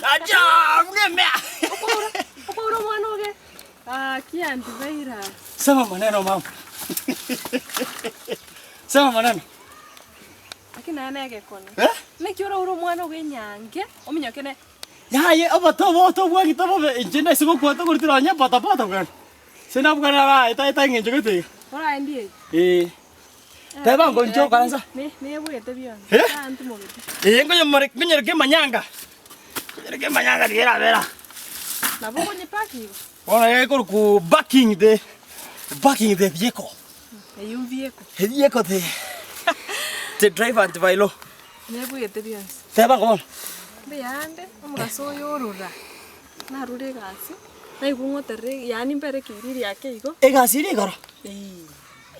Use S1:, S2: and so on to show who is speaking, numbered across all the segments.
S1: Acha, ngeme.
S2: Uko mwana oge. Kianti vaira.
S1: Sema maneno mama. Sema maneno.
S2: Akina anege kono.
S1: Nekiora
S2: uro mwana oge nyange. Ominyokene.
S1: Yaye abatobo bwagi tobo injina sigo kwata kurtira nya pata bwan. Sina bwana ra ita ngenje gute.
S2: Ora ndiye.
S1: Teba ngonjo kanza.
S2: Ne bwete bion. Antu mo
S1: gete. Ngoyo mare nyereke manyanga. Nyereke manyanga dira vera.
S2: Na boko ni paki.
S1: Ona yeko ku backing the vehicle.
S2: Eyum vehicle.
S1: Vehicle the driver and vailo.
S2: Ne bwete bion.
S1: Teba ngon.
S2: Beyande omugaso yorura. Na rure gasi. Na igungotere yani mbere kiriri yake igo.
S1: Egasi ri goro.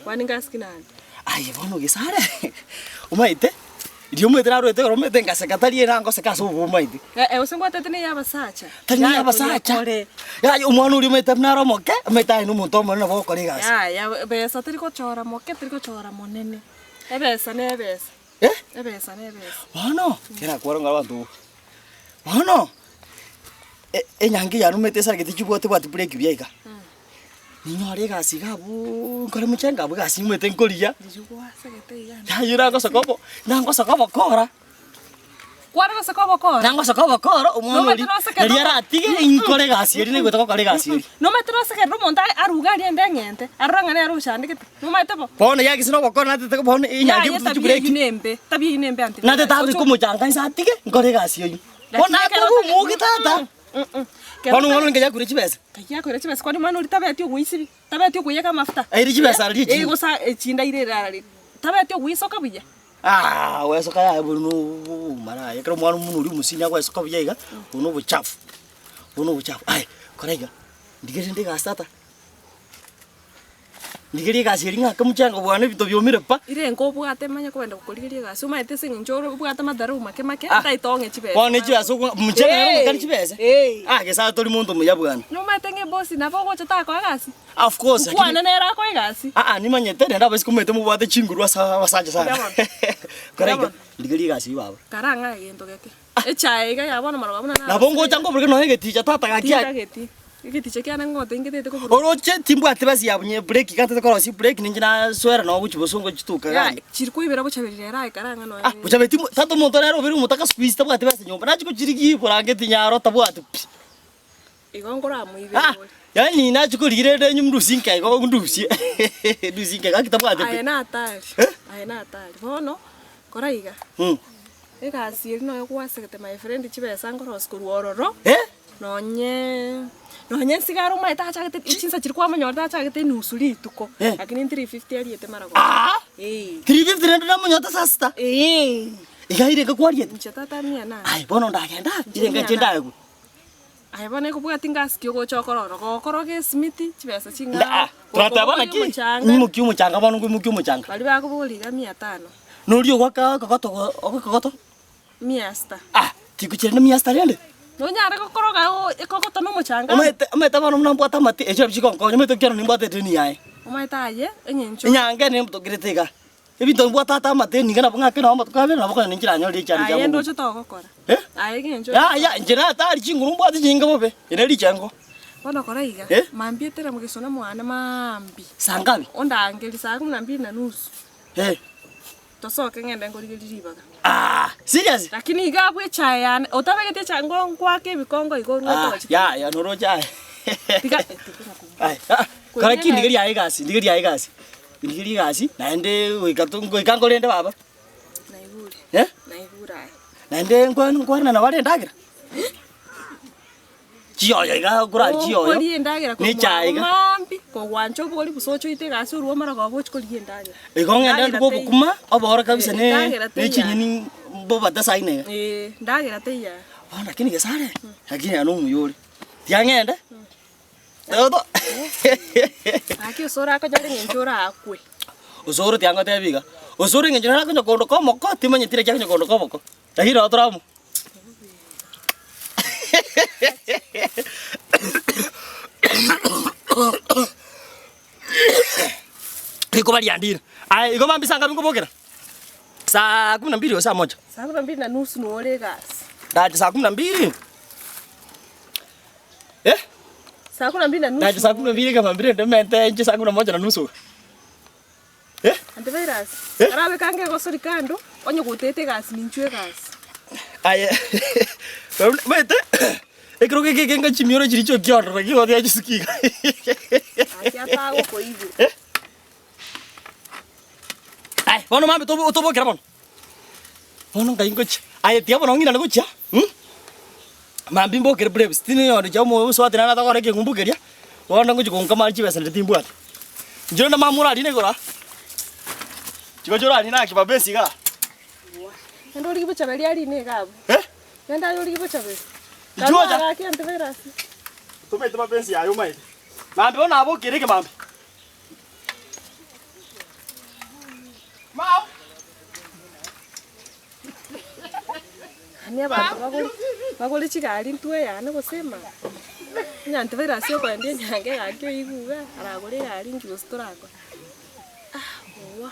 S2: Wani gas kinani.
S1: Ai bono gisare. Umaite? Ndio mwetera rwete goro mete ngasekatarie rango sekaso umaite.
S2: Usengwa tetene ya basacha.
S1: Tani ya basacha. Ya umwana uri mete mnaro moke, meta inu muntu omwe na boko ri gasi.
S2: Ya besa tiri ko chora moke tiri ko chora monene. Ebesa ne ebesa. Ebesa ne ebesa.
S1: Bono, kira kwaro ngabantu. Bono. Enyangi ya numete sara giti chibote bwati break byaiga. Ninyore gasi gabu ngore muchenga bwa gasi mwete nkoriya.
S2: Ndijugwa sagete igana.
S1: Ya yura go sokobo, nango sokobo kora.
S2: Kwara go sokobo kora.
S1: Nango sokobo kora umwana uri. Neriara atige inkore gasi eri nego toko kore gasi eri.
S2: No metro sake rumonda aruga ri ndengente. Aranga ne arushande gite. No metebo.
S1: Bono yagi sino bokora nate teko bono enyangi butu break.
S2: Tabi inembe anti.
S1: Nate tabi kumuchanga isa atige nkore gasi oyi. Bona ko mugitata. Kwani mwana ngeja kure chibesa?
S2: Kaya kure chibesa kwani mwana uri tabeti ogwisibi. Tabeti oguyeka mafuta.
S1: Iri chibesa ri chi.
S2: Ego sa chinda ire rari. Tabeti ogwisoka buya.
S1: Weso kaya bunu mara yekro mwana munu uri musinya weso buya iga. Uno buchafu. Ai, korega. Ndigere ndiga stata. Ndigere gasi ringa kamuchanga bwana bito byomire pa.
S2: Ire ngo bwate manya kwenda gukurigiria gasi. Umaite singinjoro bwate madaru make ataitonge chibesa.
S1: Bwana chibesa muchanga ro kali chibesa. Gesa tori muntu muya bwana.
S2: No maite nge bosi na bogo chata kwa gasi.
S1: Of course.
S2: Kwana nera kwa gasi.
S1: Ni manyete nda basi kumete mu bwate chinguru wasaje sana. Korega. Ndigere gasi baba.
S2: Karanga gento geke. Echaiga yabona marabona na.
S1: Na bongo chango porque no hegeticha tata gakia.
S2: Igiti chekana ngote ingete ko
S1: oroche timbu atebasi yabunye break kante ko si break ninjina swera no buchi bosongo chituka gani
S2: chiriko ibera buchabirira rai karanga no
S1: buchabeti tato moto rero biru mutaka squeeze tabu atebasi nyomba nachiko chirigi burange tinyaro tabu atu
S2: igongora mu ibe
S1: yani nachiko rigirede nyumrusinka iko ndusie dusinka gakitabu atu
S2: ayena atari bono koraiga ega siri no kwasegete my friend chibesa ngoro skuru ororo nonye sigaro mai tachagete ichinsa chirikwa manyorta tachagete nusuri tuko lakini 350 aliyete marago
S1: 350 ndo namonyota sasta igaire gakwariye
S2: mchatata mia na
S1: ai bono ndagenda jirenga chendagu
S2: ai bana ko bwati ngasikyo go chokororo gokoroge smiti chibesa chinga
S1: trata bana ki mukiu muchanga bana mukiu muchanga
S2: bali bako boliga 500
S1: nolio gwaka kokoto
S2: 100
S1: tikuchirena 100 rende
S2: no nyara gokoroga ikokoto no muchanga
S1: umete bana mnambwata mati echo bchikonko nyumete kyano nimbwate teni yae
S2: umaitaye enyencho
S1: nyange nemutogiretiga ebinto mbwata mati ningana bunga kena amatukabe na bukana ninjira nyori cyane
S2: cyane ndo cyo togokora aye ngencho
S1: ya njira atari chinguru mbwate chinga bobe ene lichango
S2: bona koraiga mambi etera mugisona mwana mambi
S1: sangabi
S2: ondangeli saa 12:30 tosoke ngende ngorigiribaga
S1: serious
S2: lakini igabwe chaya otabegete chango kwake bikongo igo ngoto
S1: ya noro chaya kora kindigiri yae gasi naende wikatungo ikangorende baba
S2: naibura
S1: naende ngwana na wale ndagira chiyoyo iga kura chiyoyo
S2: kuri ndagira ko mambi ko wancho boli busocho ite gasi uruo mara go boch kuri ndagira
S1: igongenda ndiko bukuma obora kabisa ne chinyini boba tasaine
S2: ndagira teya
S1: lakini gesare lakini anu muyuri tiangenda todo
S2: aki usora ko jari ngenjora akwe
S1: usoro tianga tebiga usoro ngenjora ko nyokondo ko moko timanye tire kya nyokondo ko moko tahira otramu iko bali andira iko mambi sanga bingobokera saa 12 au saa 1
S2: saa 12:30 no ole gas
S1: ndaje saa 12
S2: Saa 12:30.
S1: Na saa 12 kama mbili ndio mente nje saa 11:30.
S2: Antivirus. Arabe kange gosori kando, onye gutete gas ninchwe gas.
S1: Aya. Mete. Ekro ke kenga chimioro chiricho kyondo rakio ya chisikiga.
S2: Acha tago ko hivi.
S1: Ai, bono mame tobo kera bono. Bono ngai ngochi. Aya tia bono ngina ngochi. Mambi mbokere brave. Stini yoro chamo swati na ta gore ke ngumbukeria. Bono ngochi konka malchi besa ndetimbwa. Njiro na mamura ali negora. Chiko jora ni na kibabensi ga.
S2: Ndo likipo chabeli ali ne gabu. Nenda yo likipo chabeli.
S1: Ijoja.
S2: Aki antivirus.
S1: Tumete mabensi ayo mai. Mambi ona abo kereke mambi. Mau.
S2: Ani abantu bagole chigari ntwe yana gusema. Nya antivirus yo kwende nyange yakyo iguga aragole yari njusto rako. Owa.